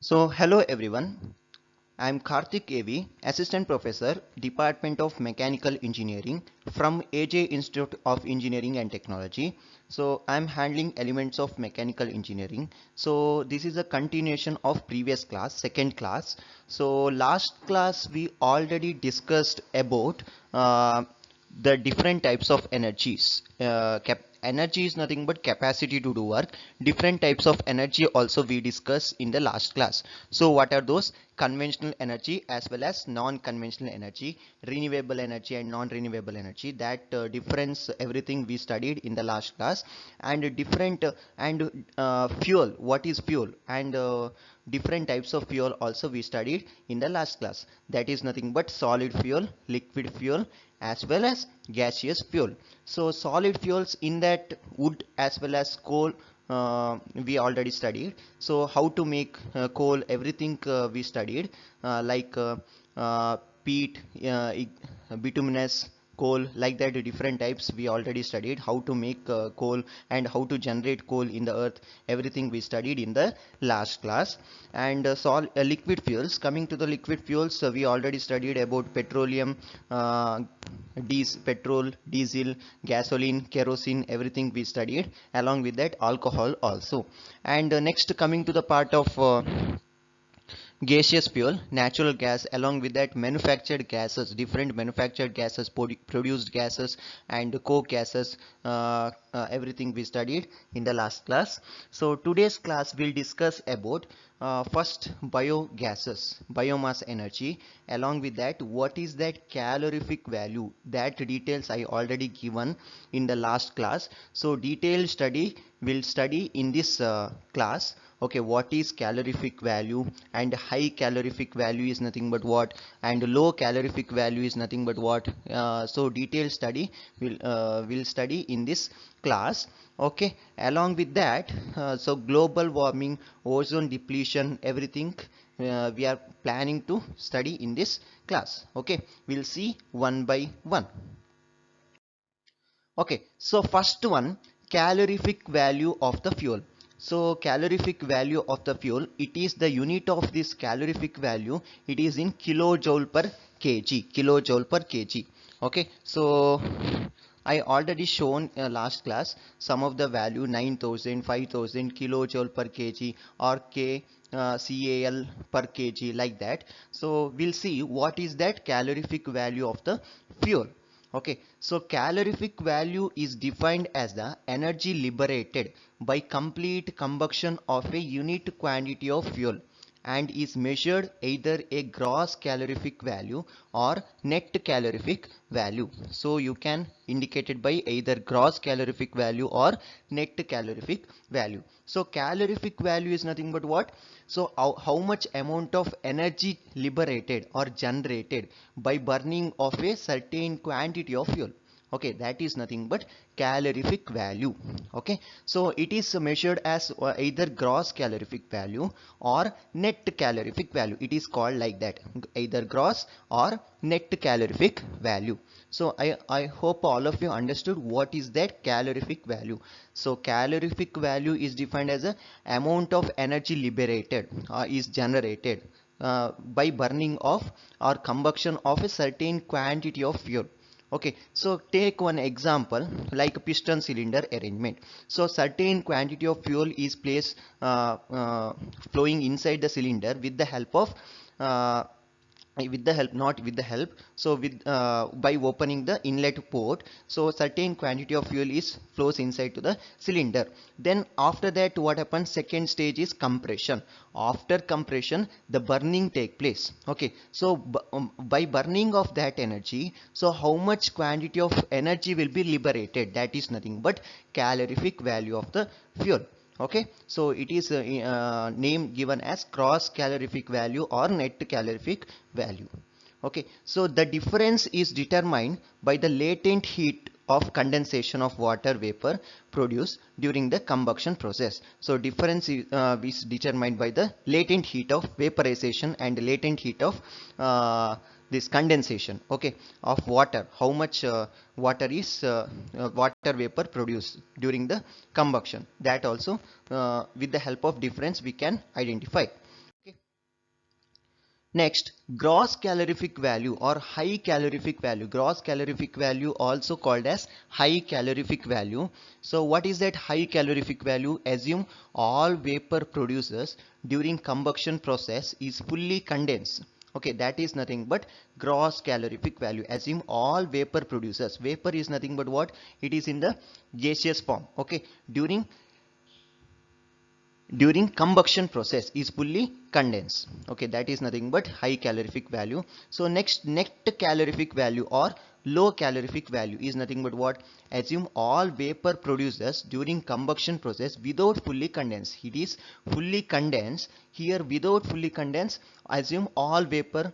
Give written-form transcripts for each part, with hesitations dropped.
So, hello everyone. I'm Karthik AV, Assistant Professor, Department of Mechanical Engineering from AJ Institute of Engineering and Technology. So, I'm handling elements of mechanical engineering. So, this is a continuation of previous class, second class. So, last class we already discussed about the different types of energies. Energy is nothing but capacity to do work. Different types of energy also we discussed in the last class. So what are those? Conventional energy as well as non-conventional energy, renewable energy and non-renewable energy. That difference everything we studied in the last class. And different fuel, what is fuel, and different types of fuel also we studied in the last class. That is nothing but solid fuel, liquid fuel as well as gaseous fuel. So solid fuels, in that wood as well as coal, we already studied. So how to make coal, everything we studied, like uh, peat, bituminous coal, like that different types we already studied. How to make coal and how to generate coal in the earth, everything we studied in the last class. And liquid fuels, coming to the liquid fuels, we already studied about petroleum, uh, petrol, diesel, gasoline, kerosene, everything we studied. Along with that, alcohol also. And next, coming to the part of gaseous fuel, natural gas, along with that manufactured gases, different manufactured gases, produced gases and coke gases, everything we studied in the last class. So today's class will discuss about first biogases, biomass energy. Along with that, what is that calorific value, that details I already given in the last class. So detailed study will study in this class. Okay, what is calorific value, and high calorific value is nothing but what, and low calorific value is nothing but what. So detailed study will study in this class. Okay, along with that, so global warming, ozone depletion, everything we are planning to study in this class. Okay, we'll see one by one. Okay, so first one, calorific value of the fuel. So calorific value of the fuel, it is the unit of this calorific value, it is in kilojoule per kg, kilojoule per kg. Okay, so I already shown last class some of the value, 9000, 5000 kilojoule per kg, or cal per kg, like that. So we'll see what is that calorific value of the fuel. Okay, so calorific value is defined as the energy liberated by complete combustion of a unit quantity of fuel, and is measured either a gross calorific value or net calorific value. So you can indicate it by either gross calorific value or net calorific value. So calorific value is nothing but what? So how much amount of energy liberated or generated by burning of a certain quantity of fuel. Okay, that is nothing but calorific value. Okay, so it is measured as either gross calorific value or net calorific value. It is called like that, either gross or net calorific value. So I hope all of you understood what is that calorific value. So calorific value is defined as a amount of energy liberated is generated by burning of or combustion of a certain quantity of fuel. Okay, so take one example like piston cylinder arrangement. So certain quantity of fuel is placed flowing inside the cylinder with the help of uh, not with the help, so with by opening the inlet port. So certain quantity of fuel is flows inside to the cylinder. Then after that, what happens? Second stage is compression. After compression, the burning take place. Okay, so by burning of that energy, so how much quantity of energy will be liberated? That is nothing but calorific value of the fuel. Okay, so it is name given as gross calorific value or net calorific value. Okay, so the difference is determined by the latent heat of condensation of water vapor produced during the combustion process. So difference is determined by the latent heat of vaporization and latent heat of this condensation, okay, of water. How much water vapor produced during the combustion, that also with the help of difference we can identify. Next, gross calorific value or high calorific value. Gross calorific value also called as high calorific value. So what is that high calorific value? Assume all vapor producers during combustion process is fully condensed. Okay, that is nothing but gross calorific value. Assume all vapor producers. Vapor is nothing but what? It is in the gaseous form. Okay, during combustion process is fully condensed. Okay, that is nothing but high calorific value. So next, net calorific value or low calorific value is nothing but what? Assume all vapor producers during combustion process without fully condensed. It is fully condensed. Here without fully condensed, assume all vapor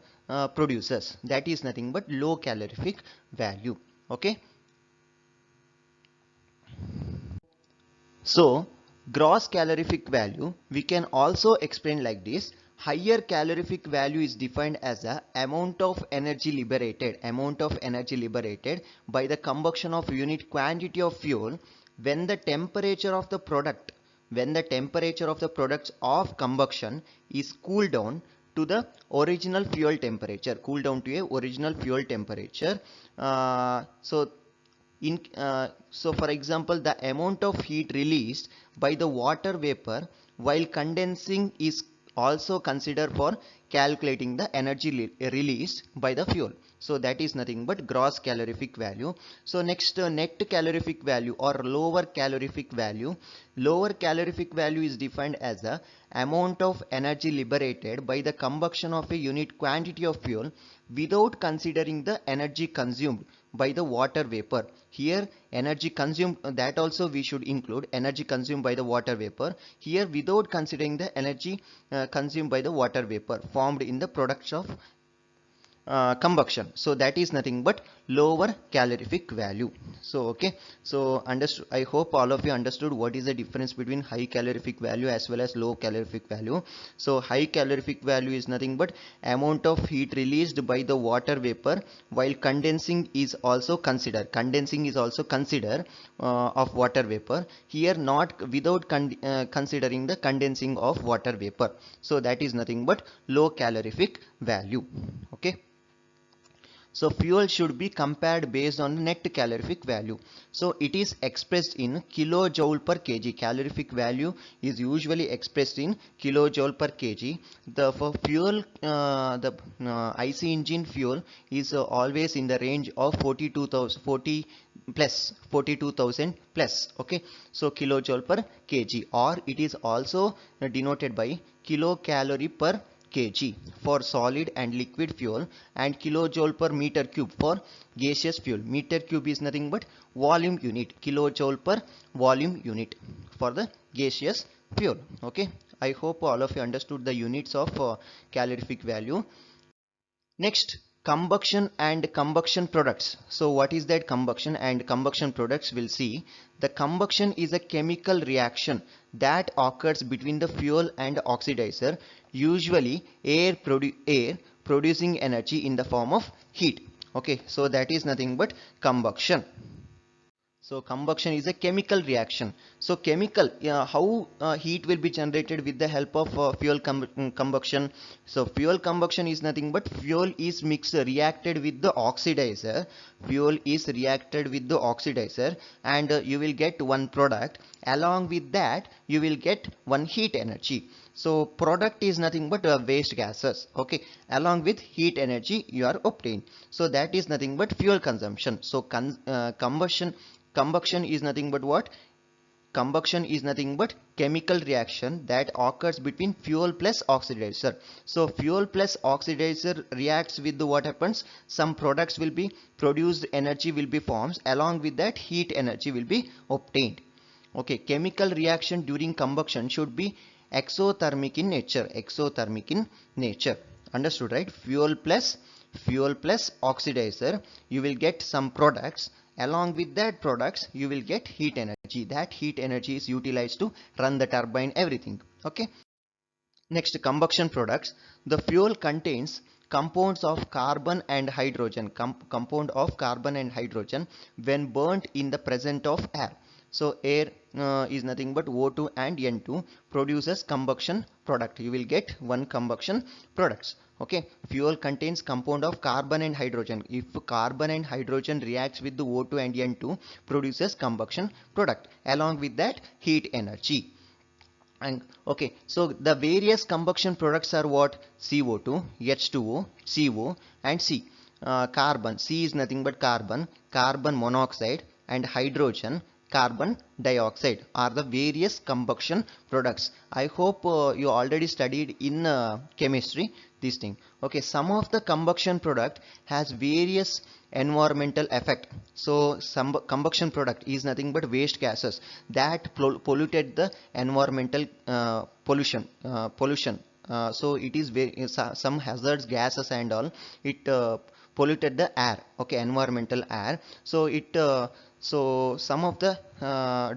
producers. That is nothing but low calorific value. Okay. So gross calorific value we can also explain like this. Higher calorific value is defined as the amount of energy liberated by the combustion of unit quantity of fuel when the temperature of the products of combustion is cooled down to the original fuel temperature, so for example, the amount of heat released by the water vapor while condensing is also considered for calculating the energy released by the fuel. So that is nothing but gross calorific value. So next, net calorific value or lower calorific value. Lower calorific value is defined as the amount of energy liberated by the combustion of a unit quantity of fuel without considering the energy consumed by the water vapor. Here energy consumed, that also we should include energy consumed by the water vapor. Here without considering the energy consumed by the water vapor formed in the products of combustion. So that is nothing but lower calorific value. So okay, so I hope all of you understood what is the difference between high calorific value as well as low calorific value. So high calorific value is nothing but amount of heat released by the water vapor while condensing is also considered of water vapor. Here not without considering the condensing of water vapor. So that is nothing but low calorific value. Okay. So fuel should be compared based on net calorific value. So it is expressed in kilojoule per kg. Calorific value is usually expressed in kilojoule per kg. The for fuel, the IC engine fuel is always in the range of 42,000 plus. Okay, so kilojoule per kg, or it is also denoted by kilocalorie per kg for solid and liquid fuel and kilojoule per meter cube for gaseous fuel. Meter cube is nothing but volume unit. Kilojoule per volume unit for the gaseous fuel. Okay, I hope all of you understood the units of calorific value. Next, combustion and combustion products. So what is that combustion and combustion products? We'll see. The combustion is a chemical reaction that occurs between the fuel and oxidizer, usually air producing energy in the form of heat. Okay, so that is nothing but combustion. So combustion is a chemical reaction. So how heat will be generated with the help of fuel combustion. So fuel combustion is nothing but fuel is reacted with the oxidizer. And you will get one product. Along with that, you will get one heat energy. So product is nothing but waste gases. Okay, along with heat energy you are obtained. So that is nothing but fuel consumption. So combustion is nothing but what? Combustion is nothing but chemical reaction that occurs between fuel plus oxidizer. So fuel plus oxidizer reacts with what happens? Some products will be produced, energy will be formed. Along with that, heat energy will be obtained. Okay, chemical reaction during combustion should be exothermic in nature. Understood, right? Fuel plus oxidizer, you will get some products. Along with that products, you will get heat energy. That heat energy is utilized to run the turbine, everything. Okay. Next, combustion products. The fuel contains compounds of carbon and hydrogen. Compound of carbon and hydrogen when burnt in the presence of air. So air is nothing but O2 and N2 produces combustion product. You will get one combustion products. Okay, fuel contains compound of carbon and hydrogen. If carbon and hydrogen reacts with the O2 and N2 produces combustion product. Along with that, heat energy. And okay, so the various combustion products are what? CO2, H2O, CO, and C. Carbon, C is nothing but carbon, carbon monoxide, and hydrogen, carbon dioxide are the various combustion products. I hope you already studied in chemistry this thing. Okay, some of the combustion product has various environmental effect. So some combustion product is nothing but waste gases that polluted the environmental pollution. So it is very some hazards gases and all. It polluted the air. Okay, environmental air. So it so some of the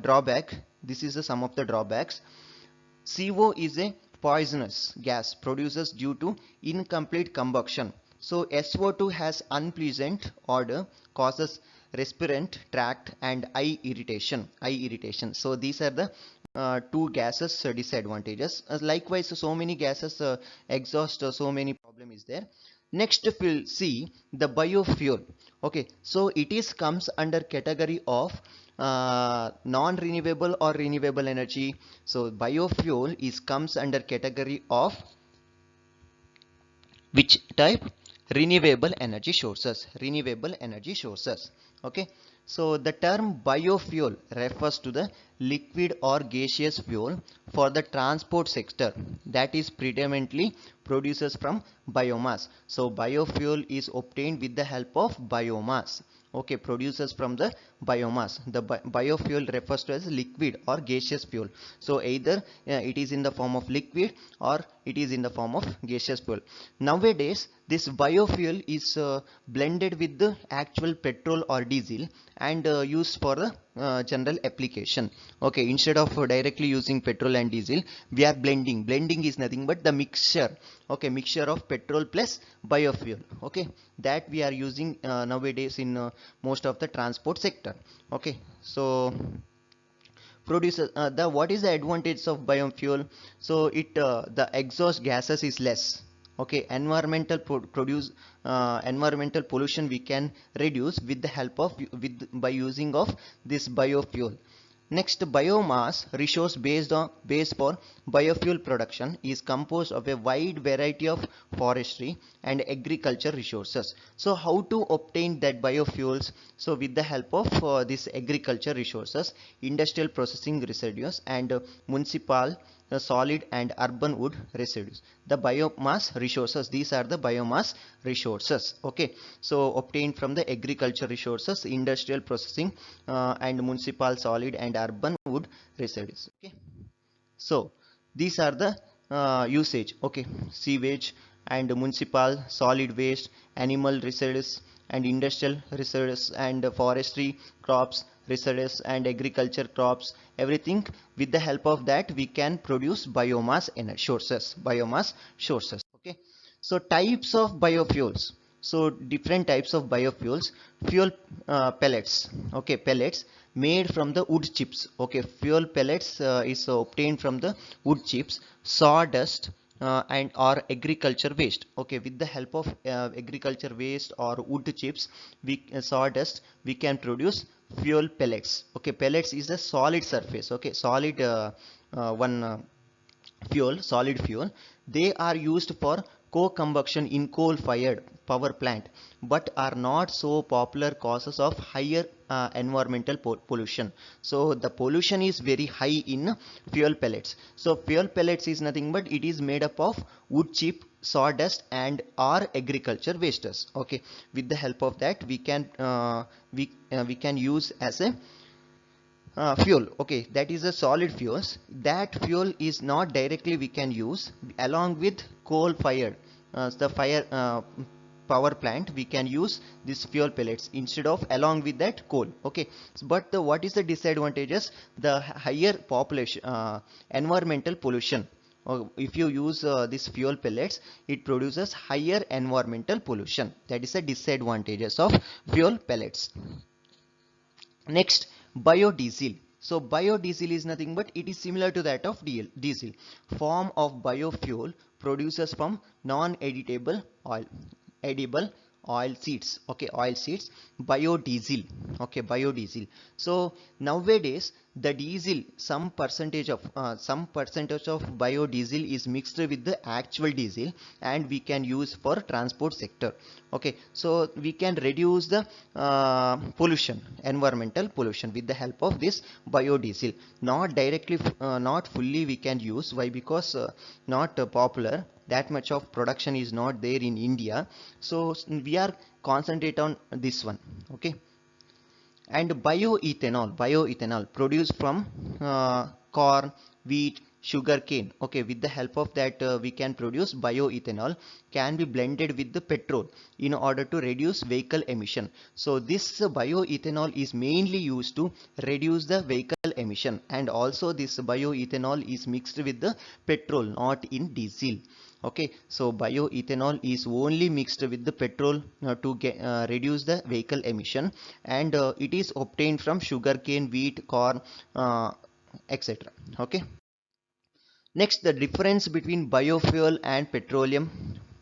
drawback. This is the some of the drawbacks. CO is a poisonous gas produces due to incomplete combustion. So SO2 has unpleasant odor, causes respirant tract and eye irritation. So these are the two gases disadvantages. Likewise, so many gases exhaust, so many problem is there. Next we'll see the biofuel. Okay, so it is comes under category of non-renewable or renewable energy. So biofuel is comes under category of which type? Renewable energy sources. Renewable energy sources. Okay, so the term biofuel refers to the liquid or gaseous fuel for the transport sector that is predominantly produces from biomass. So biofuel is obtained with the help of biomass. Okay, produces from the biomass. The biofuel refers to as liquid or gaseous fuel. So either it is in the form of liquid or it is in the form of gaseous fuel. Nowadays this biofuel is blended with the actual petrol or diesel and used for the general application. Okay, instead of directly using petrol and diesel, we are blending is nothing but the mixture. Okay, mixture of petrol plus biofuel. Okay, that we are using nowadays in most of the transport sector. Okay, so produces the what is the advantage of biofuel? So it the exhaust gases is less. Okay, environmental pollution we can reduce with the help of by using of this biofuel. Next, biomass resource base for biofuel production is composed of a wide variety of forestry and agriculture resources. So how to obtain that biofuels? So with the help of this agriculture resources, industrial processing residues and municipal solid and urban wood residues. The biomass resources, these are the biomass resources. Okay, so obtained from the agriculture resources, industrial processing and municipal solid and urban wood residues. Okay, so these are the usage. Okay, sewage and municipal solid waste, animal residues and industrial residues and forestry crops residues and agriculture crops, everything. With the help of that we can produce biomass sources. Okay, so types of biofuels. So different types of biofuels. Fuel pellets. Okay, pellets made from the wood chips. Okay, fuel pellets is obtained from the wood chips, sawdust and or agriculture waste. Okay, with the help of agriculture waste or wood chips, we sawdust, we can produce fuel pellets. Okay, pellets is a solid surface. Okay, solid one solid fuel. They are used for co-combustion in coal-fired power plant, but are not so popular causes of higher environmental pollution. So the pollution is very high in fuel pellets. So fuel pellets is nothing but it is made up of wood chip, sawdust and or agriculture wastes. Okay, with the help of that we can use as a fuel. Okay, that is a solid fuels. That fuel is not directly we can use along with coal fired the fire power plant. We can use this fuel pellets instead of along with that coal. Okay, but what is the disadvantages? The higher population environmental pollution. If you use this fuel pellets, it produces higher environmental pollution. That is the disadvantages of fuel pellets. Next, biodiesel. So biodiesel is nothing but it is similar to that of diesel, form of biofuel produces from non-editable oil, edible oil seeds. Okay, oil seeds, biodiesel. Okay, biodiesel. So nowadays the diesel, some percentage of biodiesel is mixed with the actual diesel, and we can use for transport sector. Okay, so we can reduce the pollution, environmental pollution, with the help of this biodiesel. Not directly, not fully we can use. Why? Because not popular, that much of production is not there in India, so we are concentrate on this one. Okay, and bioethanol produced from corn, wheat, sugar cane. Okay, with the help of that we can produce bioethanol, can be blended with the petrol in order to reduce vehicle emission. So this bioethanol is mainly used to reduce the vehicle emission, and also this bioethanol is mixed with the petrol, not in diesel. Okay, so bioethanol is only mixed with the petrol to reduce the vehicle emission, and it is obtained from sugarcane, wheat, corn, etc. Okay, next, the difference between biofuel and petroleum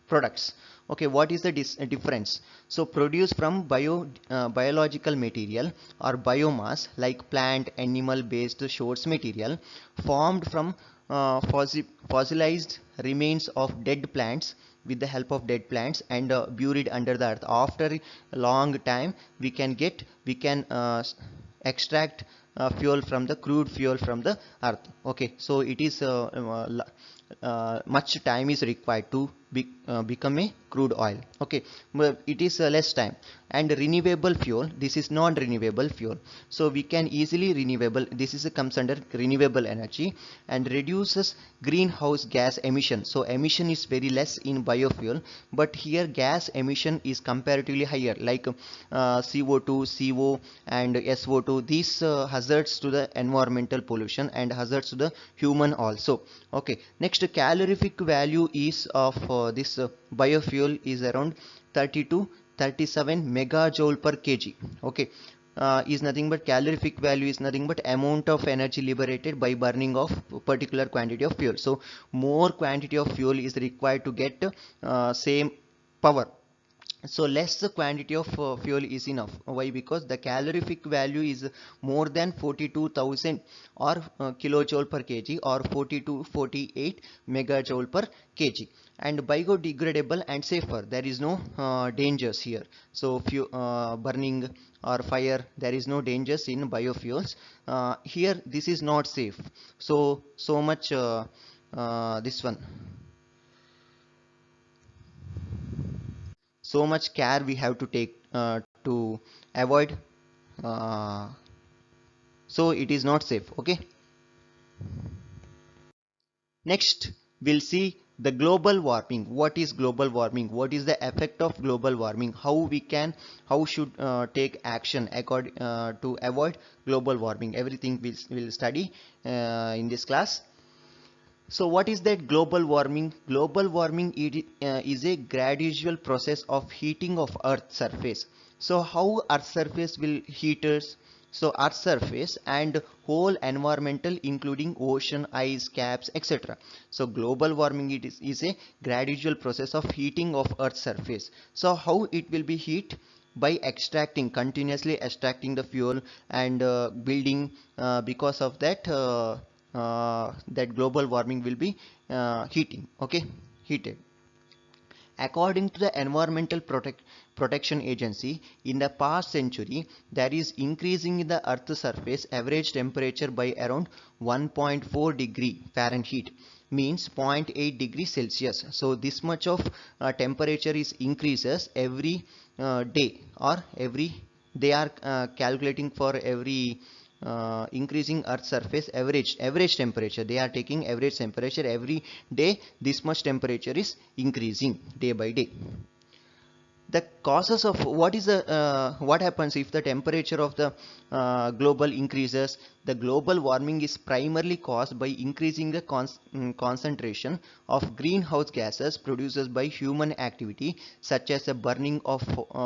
products. Okay, what is the difference? So produced from biological material or biomass like plant, animal based source material, formed from fossilized remains of dead plants, with the help of dead plants, and buried under the earth. After a long time we can extract fuel from the crude fuel from the earth. Okay, so it is much time is required to become a crude oil. Okay, but it is less time. And renewable fuel, this is non-renewable fuel, so we can easily renewable, this is comes under renewable energy, and reduces greenhouse gas emission. So emission is very less in biofuel, but here gas emission is comparatively higher, like CO2, CO and SO2. These hazards to the environmental pollution and hazards to the human also. Okay, next, calorific value is of this biofuel is around 30 to 37 megajoule per kg. Okay, is nothing but calorific value is nothing but amount of energy liberated by burning of particular quantity of fuel. So more quantity of fuel is required to get same power, so less quantity of fuel is enough. Why? Because the calorific value is more than 42,000 or kilojoule per kg, or 40 to 48 megajoule per kg. And biodegradable and safer, there is no dangers here. So burning or fire, there is no dangers in biofuels. Here this is not safe, so much this one, so much care we have to take to avoid, uh, so it is not safe. Okay, next we'll see the global warming. What is global warming? What is the effect of global warming? How should take action according to avoid global warming? Everything we'll study in this class. So what is that global warming? Global warming is a gradual process of heating of Earth's surface. So how Earth's surface will heat us? So Earth's surface and whole environmental, including ocean, ice caps, etc. So global warming is a gradual process of heating of Earth's surface. So how it will be heat? By continuously extracting the fuel and building, because of that that global warming will be heating. Okay, heated. According to the Environmental Protection Agency, in the past century, there is increasing in the Earth's surface average temperature by around 1.4 degree Fahrenheit, means 0.8 degrees Celsius. So this much of temperature is increases every day, or every, they are calculating for every increasing Earth surface average temperature. They are taking average temperature every day. This much temperature is increasing day by day. the causes of what happens if the temperature of the global increases. The global warming is primarily caused by increasing the concentration of greenhouse gases produced by human activity, such as the burning of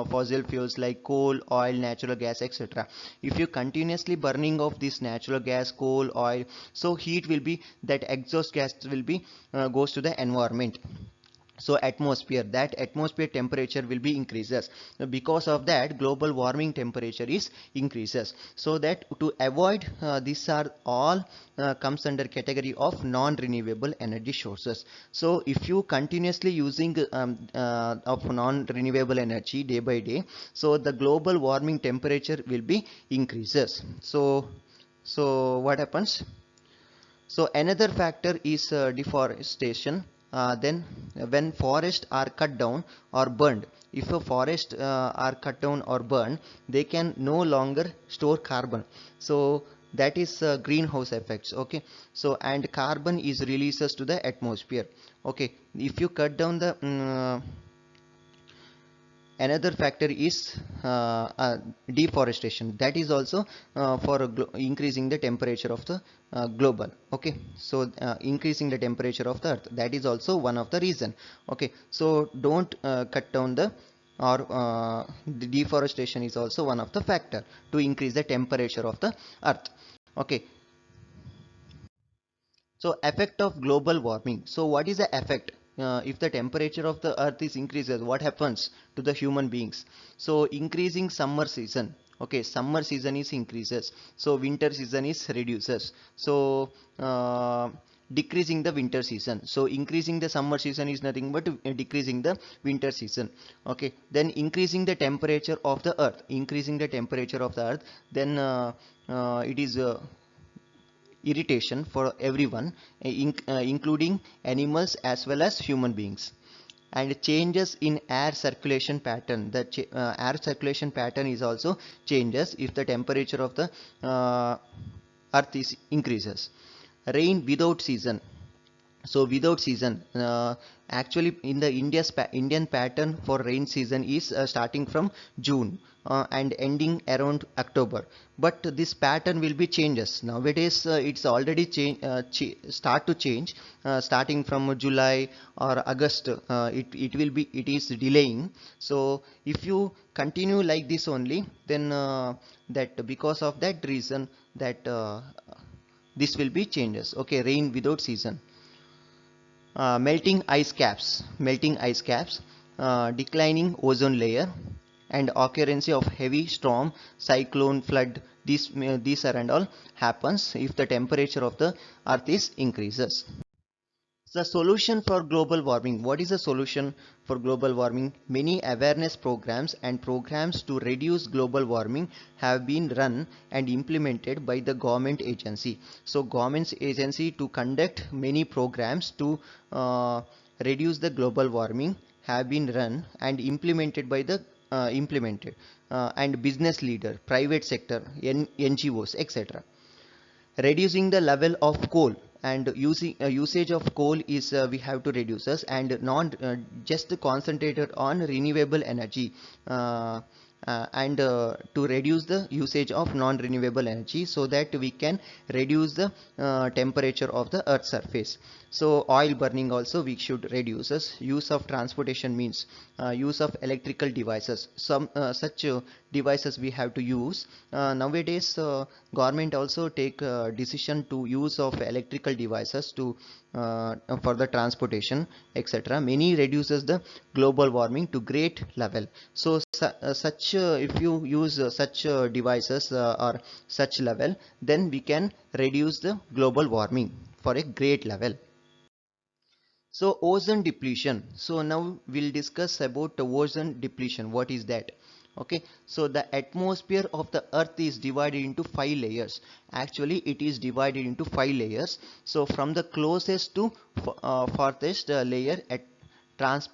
fossil fuels like coal, oil, natural gas, etc. If you continuously burning of this natural gas, coal, oil, so heat will be, that exhaust gas will be goes to the environment. So atmosphere, that atmosphere temperature will be increases. Because of that, global warming temperature is increases. So that to avoid these are all comes under category of non-renewable energy sources. So if you continuously using of non-renewable energy day by day, so the global warming temperature will be increases. So what happens? So another factor is deforestation. Then when forests are cut down or burned, if a forest are cut down or burned, they can no longer store carbon. So that is greenhouse effects. Okay, so and carbon is releases to the atmosphere. Okay, if you cut down the another factor is deforestation. That is also for increasing the temperature of the global. Okay, so increasing the temperature of the earth, that is also one of the reason. Okay, so don't cut down the or the deforestation is also one of the factor to increase the temperature of the earth. Okay, so effect of global warming. So what is the effect? If the temperature of the earth is increases, what happens to the human beings? So increasing summer season. Okay, summer season is increases. So winter season is reduces. So decreasing the winter season. So increasing the summer season is nothing but decreasing the winter season. Okay, then increasing the temperature of the earth. Increasing the temperature of the earth. Then it is irritation for everyone, including animals as well as human beings. And changes in air circulation pattern. The air circulation pattern is also changes if the temperature of the earth is increases. Rain without season. So without season, actually in the Indian pattern for rain season is starting from June and ending around October. But this pattern will be changes. Nowadays it's already start to change starting from July or August. It is delaying. So if you continue like this only, then that because of that reason that this will be changes. Okay, rain without season. Melting ice caps, declining ozone layer, and occurrence of heavy storm, cyclone, flood. These are and all happens if the temperature of the earth is increases. The solution for global warming. What is the solution for global warming? Many awareness programs and programs to reduce global warming have been run and implemented by the government agency. So government's agency to conduct many programs to reduce the global warming have been run and implemented by the and business leader, private sector, NGOs, etc. Reducing the level of coal, and usage of coal is we have to reduce us, and not just concentrated on renewable energy, and to reduce the usage of non-renewable energy so that we can reduce the temperature of the earth surface. So oil burning also we should reduce us. Use of transportation means use of electrical devices. Some such devices we have to use. Nowadays government also take decision to use of electrical devices to for the transportation, etc. Many reduces the global warming to great level. So such if you use such devices or such level, then we can reduce the global warming for a great level. So ozone depletion. So now we'll discuss about the ozone depletion. What is that? Okay, so the atmosphere of the earth is divided into 5 layers. Actually it is divided into 5 layers. So from the closest to farthest layer at trans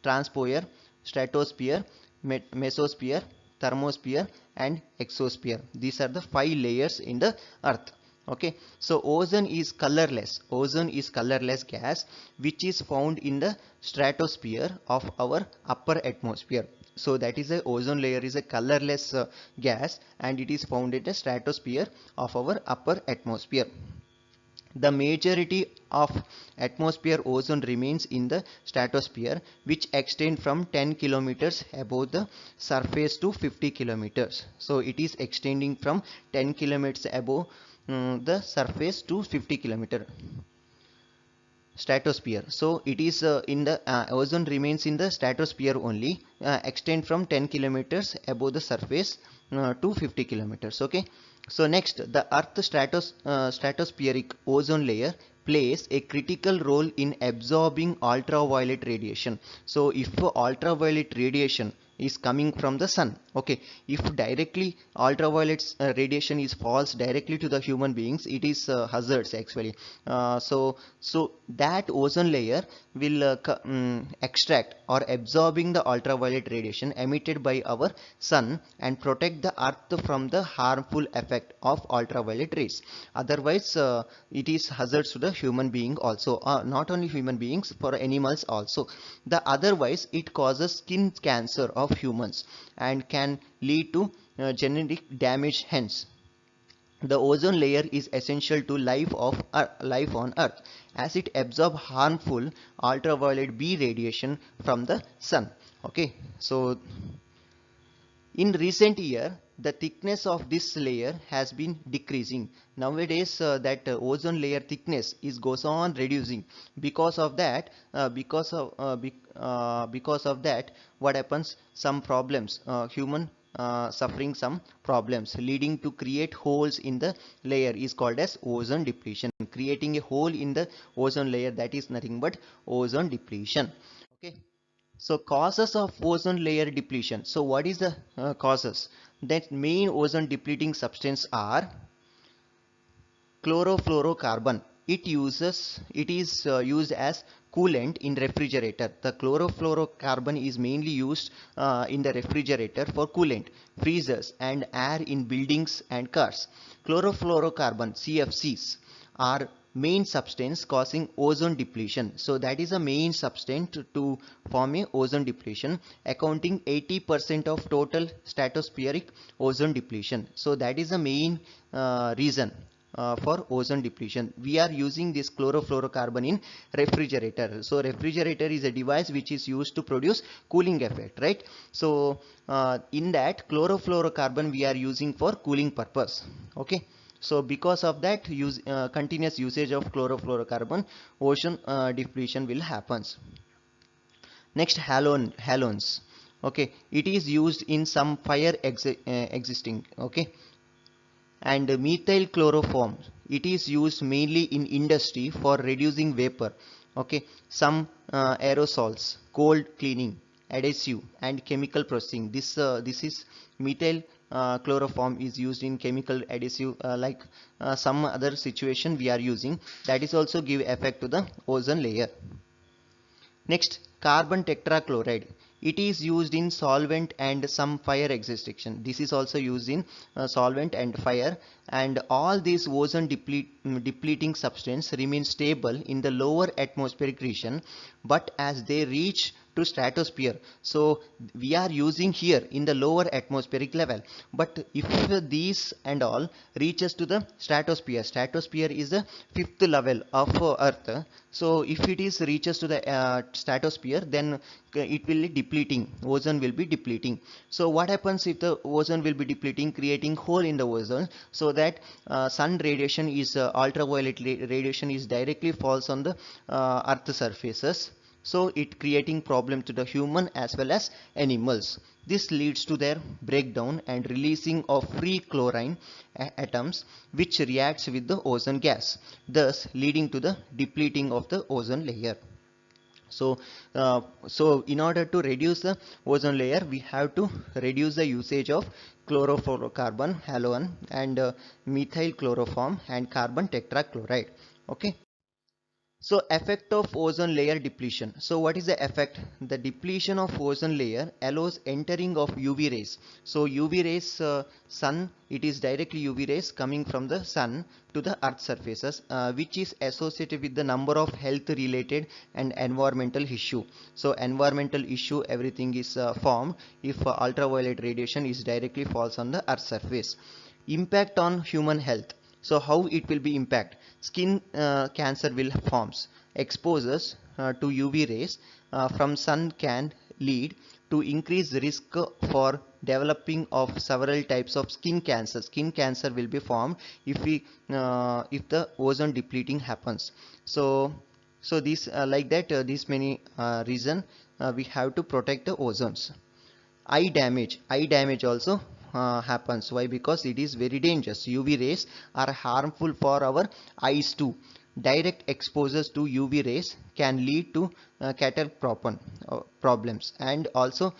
troposphere, stratosphere, mesosphere, thermosphere, and exosphere. These are the 5 layers in the earth. Okay, so ozone is colorless. Ozone is colorless gas which is found in the stratosphere of our upper atmosphere. So that is a ozone layer is a colorless gas, and it is found in the stratosphere of our upper atmosphere. The majority of atmosphere ozone remains in the stratosphere, which extend from 10 kilometers above the surface to 50 kilometers. So it is extending from 10 kilometers above the surface to 50 kilometer stratosphere. So it is in the ozone remains in the stratosphere only, extend from 10 kilometers above the surface to 50 kilometers. Okay, so next, the earth stratospheric ozone layer plays a critical role in absorbing ultraviolet radiation. So if ultraviolet radiation is coming from the sun, okay, if directly ultraviolet radiation is falls directly to the human beings, it is hazards actually. So that ozone layer will extract or absorbing the ultraviolet radiation emitted by our sun and protect the earth from the harmful effect of ultraviolet rays. Otherwise it is hazards to the human being also, not only human beings, for animals also. The otherwise it causes skin cancer of humans and can lead to genetic damage. Hence the ozone layer is essential to life on earth, as it absorbs harmful ultraviolet b radiation from the sun. Okay, so in recent year, the thickness of this layer has been decreasing. Nowadays, that ozone layer thickness is goes on reducing. Because of that, because of that, what happens? Some problems, human suffering some problems, leading to create holes in the layer is called as ozone depletion. Creating a hole in the ozone layer, that is nothing but ozone depletion. Okay. So causes of ozone layer depletion. So what is the causes? That main ozone depleting substance are chlorofluorocarbon. It is used as coolant in refrigerator. The chlorofluorocarbon is mainly used in the refrigerator for coolant, freezers and air in buildings and cars. Chlorofluorocarbon, CFCs, are main substance causing ozone depletion. So that is a main substance to form a ozone depletion, accounting 80% of total stratospheric ozone depletion. So that is the main reason for ozone depletion. We are using this chlorofluorocarbon in refrigerator. So refrigerator is a device which is used to produce cooling effect, right? So in that chlorofluorocarbon we are using for cooling purpose. Okay, so because of that continuous usage of chlorofluorocarbon, ocean depletion will happens. Next, halogens. Okay, it is used in some fire existing. Okay, and methyl chloroform, it is used mainly in industry for reducing vapor. Okay, some aerosols, cold cleaning, adhesive and chemical processing. This is methyl chloroform is used in chemical adhesive, like some other situation we are using, that is also give effect to the ozone layer. Next, carbon tetrachloride. It is used in solvent and some fire extinction. This is also used in solvent and fire, and all these ozone depleting substance remain stable in the lower atmospheric region, but as they reach to stratosphere, so we are using here in the lower atmospheric level, but if these and all reaches to the stratosphere is the fifth level of earth. So if it is reaches to the stratosphere, then it will be depleting, ozone will be depleting. So what happens if the ozone will be depleting, creating hole in the ozone, so that sun radiation is ultraviolet radiation is directly falls on the earth surfaces, so it creating problem to the human as well as animals. This leads to their breakdown and releasing of free chlorine atoms, which reacts with the ozone gas, thus leading to the depleting of the ozone layer. So in order to reduce the ozone layer, we have to reduce the usage of chlorofluorocarbon, halon, and methyl chloroform and carbon tetrachloride. Okay. So effect of ozone layer depletion. So what is the effect? The depletion of ozone layer allows entering of UV rays. So UV rays, sun, it is directly UV rays coming from the sun to the earth surfaces, which is associated with the number of health related and environmental issue. So environmental issue, everything is formed if ultraviolet radiation is directly falls on the earth surface. Impact on human health. So how it will be impact? Skin cancer will forms. Exposures to UV rays from sun can lead to increased risk for developing of several types of skin cancer. Skin cancer will be formed if the ozone depleting happens. So this like that these many reason we have to protect the ozones. Eye damage also happens. Why? Because it is very dangerous. UV rays are harmful for our eyes too. Direct exposures to UV rays can lead to cataract problems, and also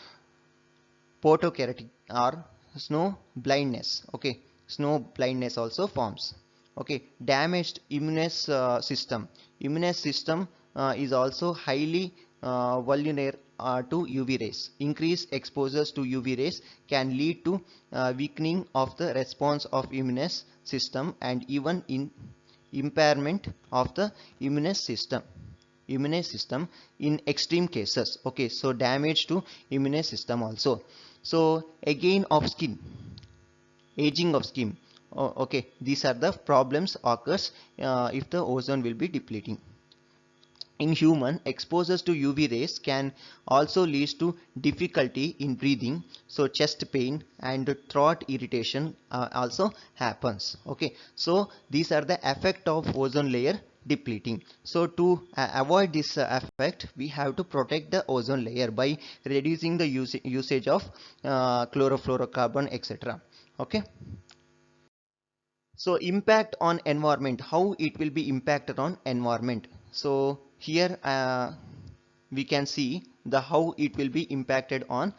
photokeratic or snow blindness. Okay, snow blindness also forms. Okay, damaged immune system is also highly vulnerable to UV rays. Increased exposures to UV rays can lead to weakening of the response of immune system, and even in impairment of the immune system in extreme cases. Okay, so damage to immune system also. So again of skin, aging of skin. Okay, these are the problems occurs if the ozone will be depleting. In human, exposures to UV rays can also lead to difficulty in breathing, so chest pain and throat irritation also happens. Okay, so these are the effect of ozone layer depleting. So to avoid this effect, we have to protect the ozone layer by reducing the usage of chlorofluorocarbon, etc. Okay. So impact on environment, how it will be impacted on environment. So here we can see the how it will be impacted on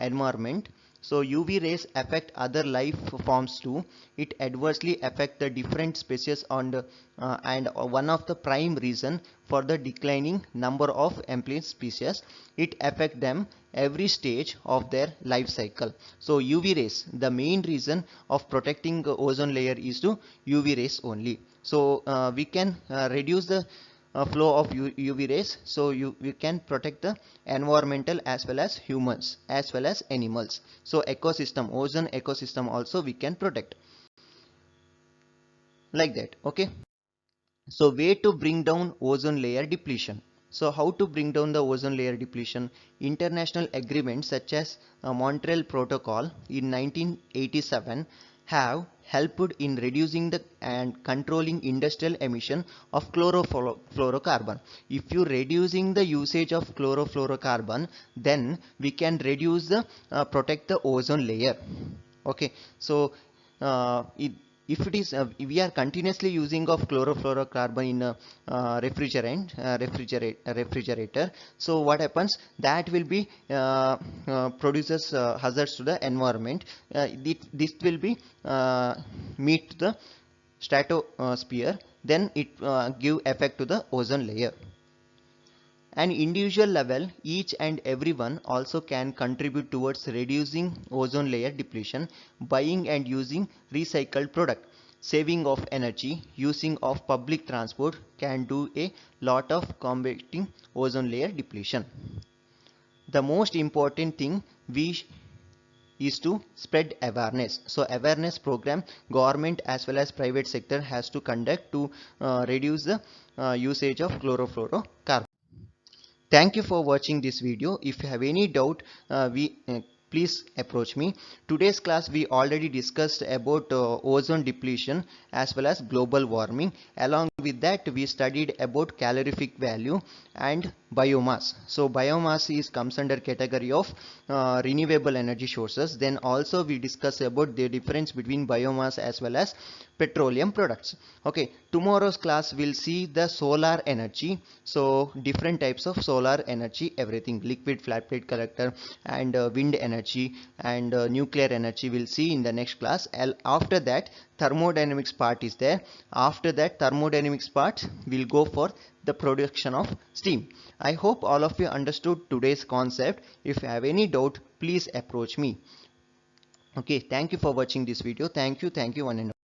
environment. So UV rays affect other life forms too. It adversely affect the different species on the, and one of the prime reason for the declining number of amphibian species. It affect them every stage of their life cycle. So UV rays, the main reason of protecting the ozone layer is to UV rays only. So we can reduce the flow of UV rays, so we can protect the environmental as well as humans as well as animals. So ecosystem, ozone ecosystem also we can protect like that. Okay, so way to bring down ozone layer depletion. So how to bring down the ozone layer depletion? International agreements such as Montreal Protocol in 1987 have helped in reducing the and controlling industrial emission of chlorofluorocarbon. If you reducing the usage of chlorofluorocarbon, then we can reduce the protect the ozone layer. Okay, so if it is we are continuously using of chlorofluorocarbon in a refrigerator, so what happens, that will be produces hazards to the environment. This will be meet the stratosphere, then it give effect to the ozone layer. An individual level, each and everyone also can contribute towards reducing ozone layer depletion. Buying and using recycled product, saving of energy, using of public transport can do a lot of combating ozone layer depletion. The most important thing is to spread awareness. So awareness program government as well as private sector has to conduct to reduce the usage of chlorofluorocarbon. Thank you for watching this video. If you have any doubt, please approach me. Today's class we already discussed about ozone depletion as well as global warming. Along with that, we studied about calorific value and biomass. So biomass is comes under category of renewable energy sources. Then also we discussed about the difference between biomass as well as petroleum products. Okay, tomorrow's class will see the solar energy. So different types of solar energy, everything, liquid flat plate collector and wind energy and nuclear energy we'll see in the next class. After that, thermodynamics part is there. After that thermodynamics part, we'll go for the production of steam. I hope all of you understood today's concept. If you have any doubt, please approach me. Okay, thank you for watching this video. Thank you one and all.